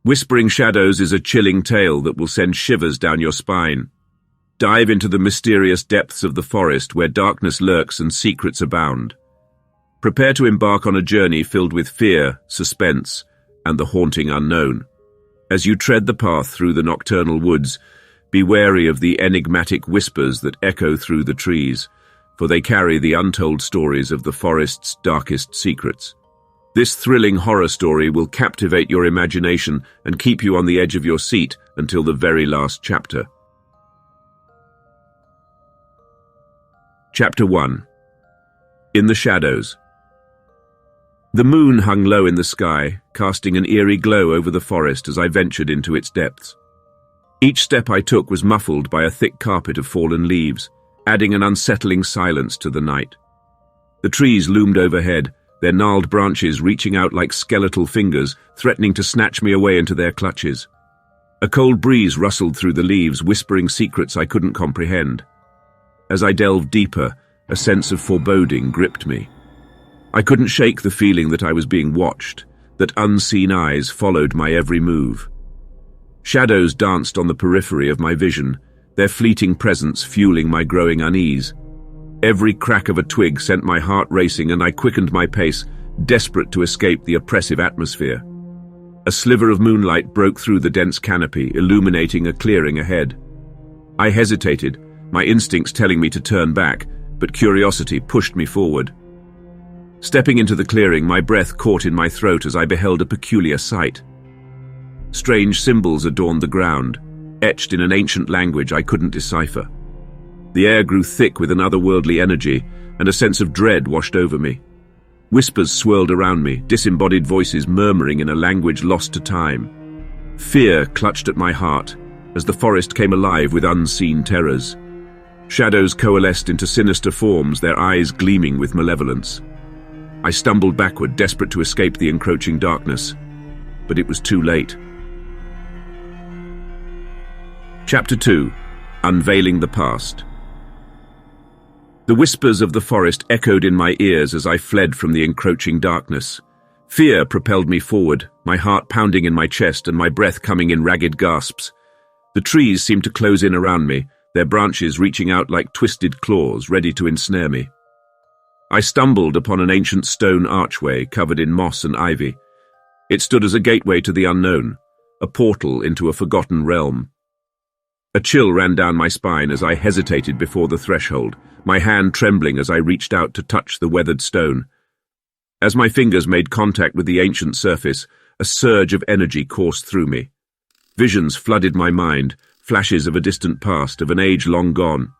Whispering Shadows is a chilling tale that will send shivers down your spine. Dive into the mysterious depths of the forest where darkness lurks and secrets abound. Prepare to embark on a journey filled with fear, suspense, and the haunting unknown. As you tread the path through the nocturnal woods, be wary of the enigmatic whispers that echo through the trees, for they carry the untold stories of the forest's darkest secrets. This thrilling horror story will captivate your imagination and keep you on the edge of your seat until the very last chapter. Chapter 1. In the Shadows. The moon hung low in the sky, casting an eerie glow over the forest as I ventured into its depths. Each step I took was muffled by a thick carpet of fallen leaves, adding an unsettling silence to the night. The trees loomed overhead, their gnarled branches reaching out like skeletal fingers, threatening to snatch me away into their clutches. A cold breeze rustled through the leaves, whispering secrets I couldn't comprehend. As I delved deeper, a sense of foreboding gripped me. I couldn't shake the feeling that I was being watched, that unseen eyes followed my every move. Shadows danced on the periphery of my vision, their fleeting presence fueling my growing unease. Every crack of a twig sent my heart racing, and I quickened my pace, desperate to escape the oppressive atmosphere. A sliver of moonlight broke through the dense canopy, illuminating a clearing ahead. I hesitated, my instincts telling me to turn back, but curiosity pushed me forward. Stepping into the clearing, my breath caught in my throat as I beheld a peculiar sight. Strange symbols adorned the ground, etched in an ancient language I couldn't decipher. The air grew thick with an otherworldly energy, and a sense of dread washed over me. Whispers swirled around me, disembodied voices murmuring in a language lost to time. Fear clutched at my heart as the forest came alive with unseen terrors. Shadows coalesced into sinister forms, their eyes gleaming with malevolence. I stumbled backward, desperate to escape the encroaching darkness, but it was too late. Chapter 2. Unveiling the Past. The whispers of the forest echoed in my ears as I fled from the encroaching darkness. Fear propelled me forward, my heart pounding in my chest and my breath coming in ragged gasps. The trees seemed to close in around me, their branches reaching out like twisted claws, ready to ensnare me. I stumbled upon an ancient stone archway covered in moss and ivy. It stood as a gateway to the unknown, a portal into a forgotten realm. A chill ran down my spine as I hesitated before the threshold, my hand trembling as I reached out to touch the weathered stone. As my fingers made contact with the ancient surface, a surge of energy coursed through me. Visions flooded my mind, flashes of a distant past, of an age long gone.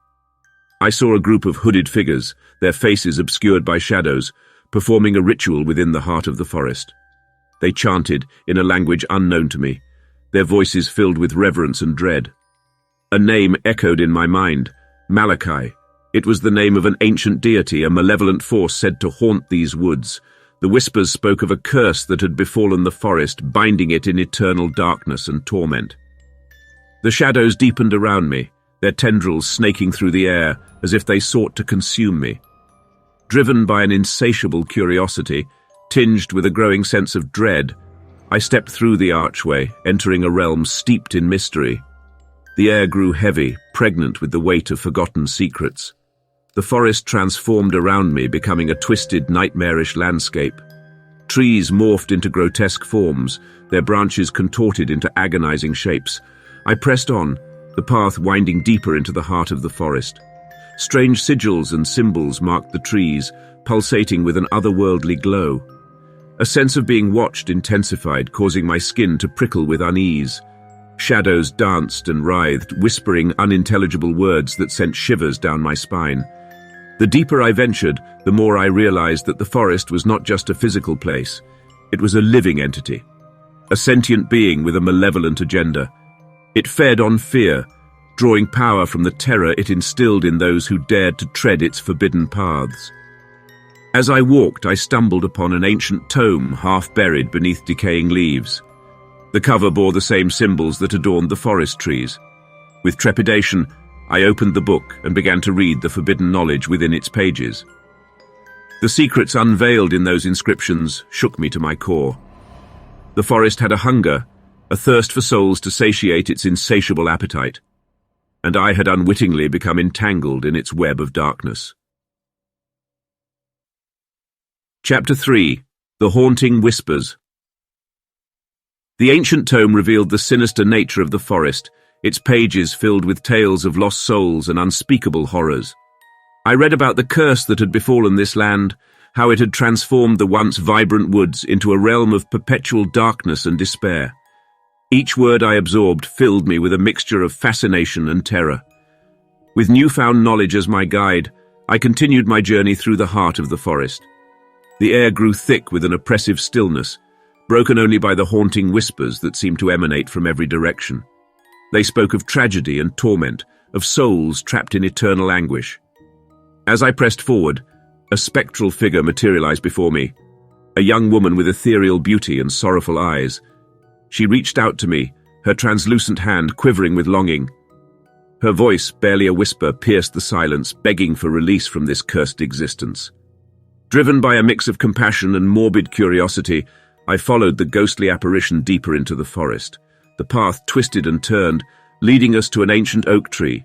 I saw a group of hooded figures, their faces obscured by shadows, performing a ritual within the heart of the forest. They chanted in a language unknown to me, their voices filled with reverence and dread. A name echoed in my mind, Malachi. It was the name of an ancient deity, a malevolent force said to haunt these woods. The whispers spoke of a curse that had befallen the forest, binding it in eternal darkness and torment. The shadows deepened around me, their tendrils snaking through the air as if they sought to consume me. Driven by an insatiable curiosity, tinged with a growing sense of dread, I stepped through the archway, entering a realm steeped in mystery. The air grew heavy, pregnant with the weight of forgotten secrets. The forest transformed around me, becoming a twisted, nightmarish landscape. Trees morphed into grotesque forms, their branches contorted into agonizing shapes. I pressed on, the path winding deeper into the heart of the forest. Strange sigils and symbols marked the trees, pulsating with an otherworldly glow. A sense of being watched intensified, causing my skin to prickle with unease. Shadows danced and writhed, whispering unintelligible words that sent shivers down my spine. The deeper I ventured, the more I realized that the forest was not just a physical place. It was a living entity, a sentient being with a malevolent agenda. It fed on fear, drawing power from the terror it instilled in those who dared to tread its forbidden paths. As I walked, I stumbled upon an ancient tome half buried beneath decaying leaves. The cover bore the same symbols that adorned the forest trees. With trepidation, I opened the book and began to read the forbidden knowledge within its pages. The secrets unveiled in those inscriptions shook me to my core. The forest had a hunger, a thirst for souls to satiate its insatiable appetite, and I had unwittingly become entangled in its web of darkness. Chapter 3. The Haunting Whispers. The ancient tome revealed the sinister nature of the forest, its pages filled with tales of lost souls and unspeakable horrors. I read about the curse that had befallen this land, how it had transformed the once vibrant woods into a realm of perpetual darkness and despair. Each word I absorbed filled me with a mixture of fascination and terror. With newfound knowledge as my guide, I continued my journey through the heart of the forest. The air grew thick with an oppressive stillness, broken only by the haunting whispers that seemed to emanate from every direction. They spoke of tragedy and torment, of souls trapped in eternal anguish. As I pressed forward, a spectral figure materialized before me, a young woman with ethereal beauty and sorrowful eyes. She reached out to me, her translucent hand quivering with longing. Her voice, barely a whisper, pierced the silence, begging for release from this cursed existence. Driven by a mix of compassion and morbid curiosity, I followed the ghostly apparition deeper into the forest. The path twisted and turned, leading us to an ancient oak tree,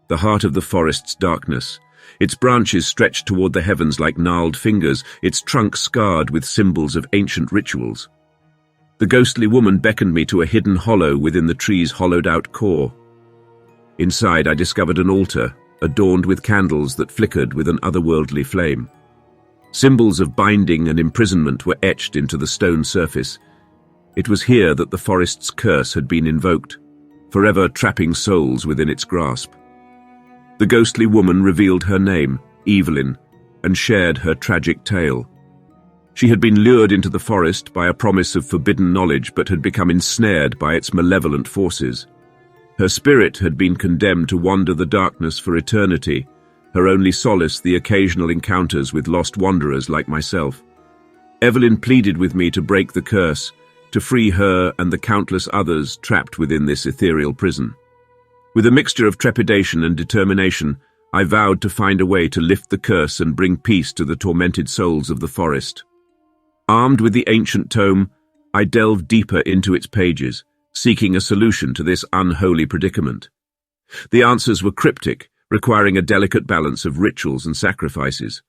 the heart of the forest's darkness. Its branches stretched toward the heavens like gnarled fingers, its trunk scarred with symbols of ancient rituals. The ghostly woman beckoned me to a hidden hollow within the tree's hollowed-out core. Inside, I discovered an altar, adorned with candles that flickered with an otherworldly flame. Symbols of binding and imprisonment were etched into the stone surface. It was here that the forest's curse had been invoked, forever trapping souls within its grasp. The ghostly woman revealed her name, Evelyn, and shared her tragic tale. She had been lured into the forest by a promise of forbidden knowledge but had become ensnared by its malevolent forces. Her spirit had been condemned to wander the darkness for eternity, her only solace the occasional encounters with lost wanderers like myself. Evelyn pleaded with me to break the curse, to free her and the countless others trapped within this ethereal prison. With a mixture of trepidation and determination, I vowed to find a way to lift the curse and bring peace to the tormented souls of the forest. Armed with the ancient tome, I delved deeper into its pages, seeking a solution to this unholy predicament. The answers were cryptic, requiring a delicate balance of rituals and sacrifices.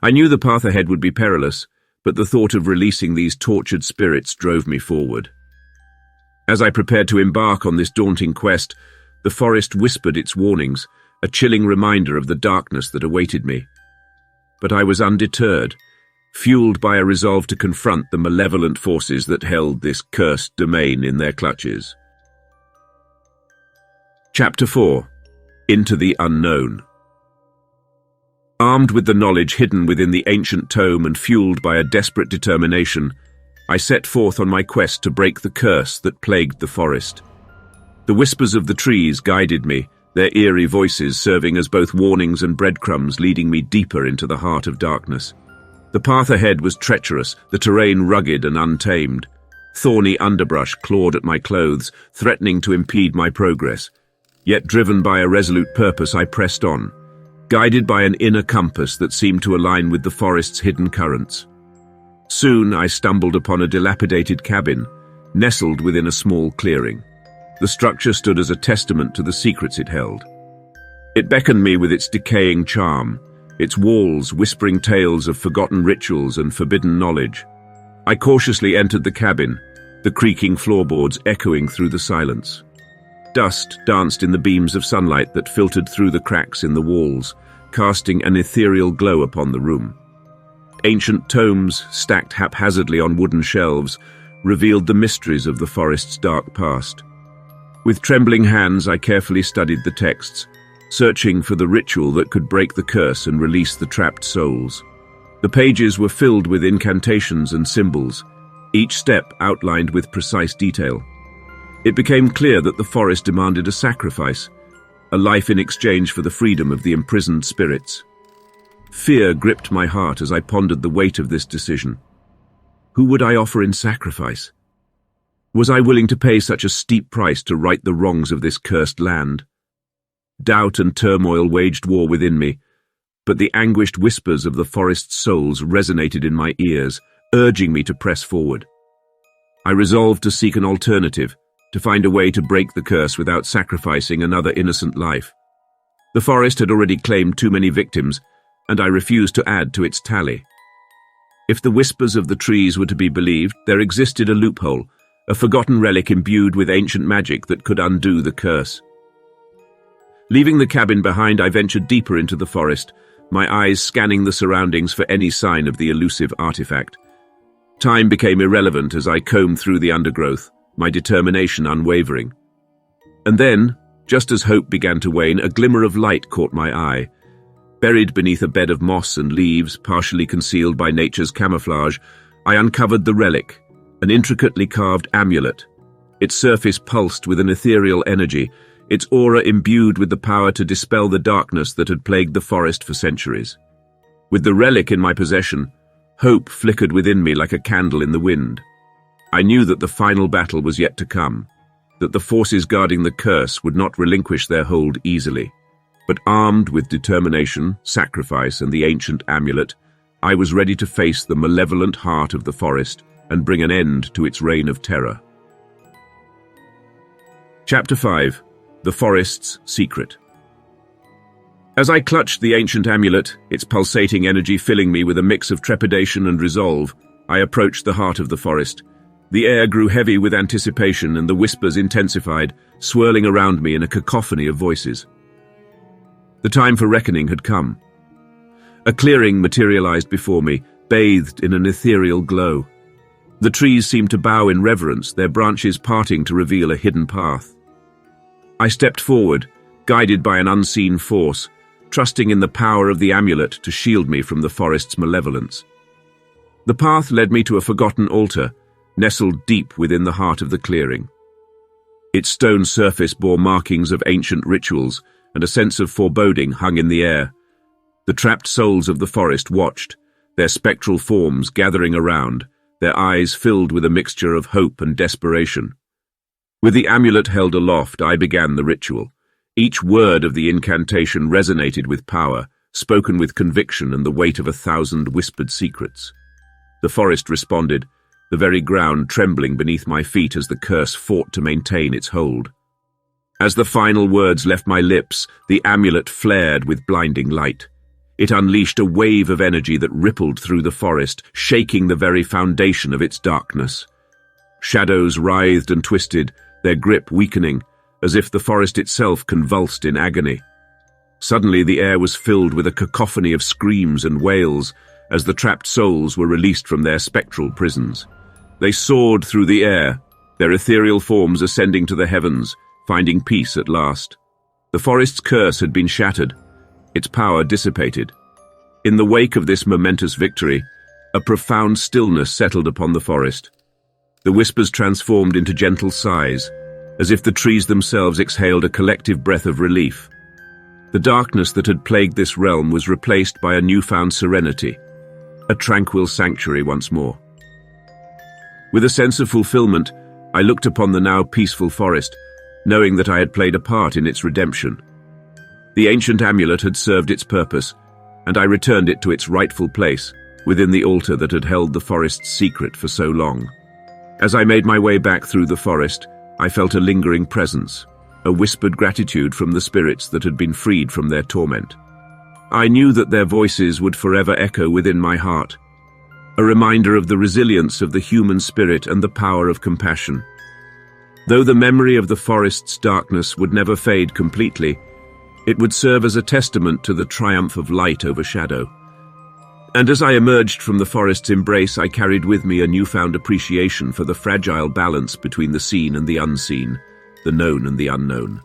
I knew the path ahead would be perilous, but the thought of releasing these tortured spirits drove me forward. As I prepared to embark on this daunting quest, the forest whispered its warnings, a chilling reminder of the darkness that awaited me. But I was undeterred, fueled by a resolve to confront the malevolent forces that held this cursed domain in their clutches. Chapter 4. Into the Unknown. Armed with the knowledge hidden within the ancient tome and fueled by a desperate determination, I set forth on my quest to break the curse that plagued the forest. The whispers of the trees guided me, their eerie voices serving as both warnings and breadcrumbs leading me deeper into the heart of darkness. The path ahead was treacherous, the terrain rugged and untamed. Thorny underbrush clawed at my clothes, threatening to impede my progress. Yet driven by a resolute purpose, I pressed on, guided by an inner compass that seemed to align with the forest's hidden currents. Soon I stumbled upon a dilapidated cabin, nestled within a small clearing. The structure stood as a testament to the secrets it held. It beckoned me with its decaying charm, its walls whispering tales of forgotten rituals and forbidden knowledge. I cautiously entered the cabin, the creaking floorboards echoing through the silence. Dust danced in the beams of sunlight that filtered through the cracks in the walls, casting an ethereal glow upon the room. Ancient tomes, stacked haphazardly on wooden shelves, revealed the mysteries of the forest's dark past. With trembling hands, I carefully studied the texts, searching for the ritual that could break the curse and release the trapped souls. The pages were filled with incantations and symbols, each step outlined with precise detail. It became clear that the forest demanded a sacrifice, a life in exchange for the freedom of the imprisoned spirits. Fear gripped my heart as I pondered the weight of this decision. Who would I offer in sacrifice? Was I willing to pay such a steep price to right the wrongs of this cursed land? Doubt and turmoil waged war within me, but the anguished whispers of the forest's souls resonated in my ears, urging me to press forward. I resolved to seek an alternative, to find a way to break the curse without sacrificing another innocent life. The forest had already claimed too many victims, and I refused to add to its tally. If the whispers of the trees were to be believed, there existed a loophole, a forgotten relic imbued with ancient magic that could undo the curse. Leaving the cabin behind, I ventured deeper into the forest, my eyes scanning the surroundings for any sign of the elusive artifact. Time became irrelevant as I combed through the undergrowth, my determination unwavering. And then, just as hope began to wane, a glimmer of light caught my eye. Buried beneath a bed of moss and leaves, partially concealed by nature's camouflage, I uncovered the relic, an intricately carved amulet. Its surface pulsed with an ethereal energy, its aura imbued with the power to dispel the darkness that had plagued the forest for centuries. With the relic in my possession, hope flickered within me like a candle in the wind. I knew that the final battle was yet to come, that the forces guarding the curse would not relinquish their hold easily. But armed with determination, sacrifice, and the ancient amulet, I was ready to face the malevolent heart of the forest and bring an end to its reign of terror. Chapter 5. The Forest's Secret. As I clutched the ancient amulet, its pulsating energy filling me with a mix of trepidation and resolve, I approached the heart of the forest. The air grew heavy with anticipation and the whispers intensified, swirling around me in a cacophony of voices. The time for reckoning had come. A clearing materialized before me, bathed in an ethereal glow. The trees seemed to bow in reverence, their branches parting to reveal a hidden path. I stepped forward, guided by an unseen force, trusting in the power of the amulet to shield me from the forest's malevolence. The path led me to a forgotten altar, nestled deep within the heart of the clearing. Its stone surface bore markings of ancient rituals, and a sense of foreboding hung in the air. The trapped souls of the forest watched, their spectral forms gathering around, their eyes filled with a mixture of hope and desperation. With the amulet held aloft, I began the ritual. Each word of the incantation resonated with power, spoken with conviction and the weight of 1,000 whispered secrets. The forest responded, the very ground trembling beneath my feet as the curse fought to maintain its hold. As the final words left my lips, the amulet flared with blinding light. It unleashed a wave of energy that rippled through the forest, shaking the very foundation of its darkness. Shadows writhed and twisted, their grip weakening, as if the forest itself convulsed in agony. Suddenly the air was filled with a cacophony of screams and wails as the trapped souls were released from their spectral prisons. They soared through the air, their ethereal forms ascending to the heavens, finding peace at last. The forest's curse had been shattered, its power dissipated. In the wake of this momentous victory, a profound stillness settled upon the forest. The whispers transformed into gentle sighs, as if the trees themselves exhaled a collective breath of relief. The darkness that had plagued this realm was replaced by a newfound serenity, a tranquil sanctuary once more. With a sense of fulfillment, I looked upon the now peaceful forest, knowing that I had played a part in its redemption. The ancient amulet had served its purpose, and I returned it to its rightful place, within the altar that had held the forest's secret for so long. As I made my way back through the forest, I felt a lingering presence, a whispered gratitude from the spirits that had been freed from their torment. I knew that their voices would forever echo within my heart, a reminder of the resilience of the human spirit and the power of compassion. Though the memory of the forest's darkness would never fade completely, it would serve as a testament to the triumph of light over shadow. And as I emerged from the forest's embrace, I carried with me a newfound appreciation for the fragile balance between the seen and the unseen, the known and the unknown.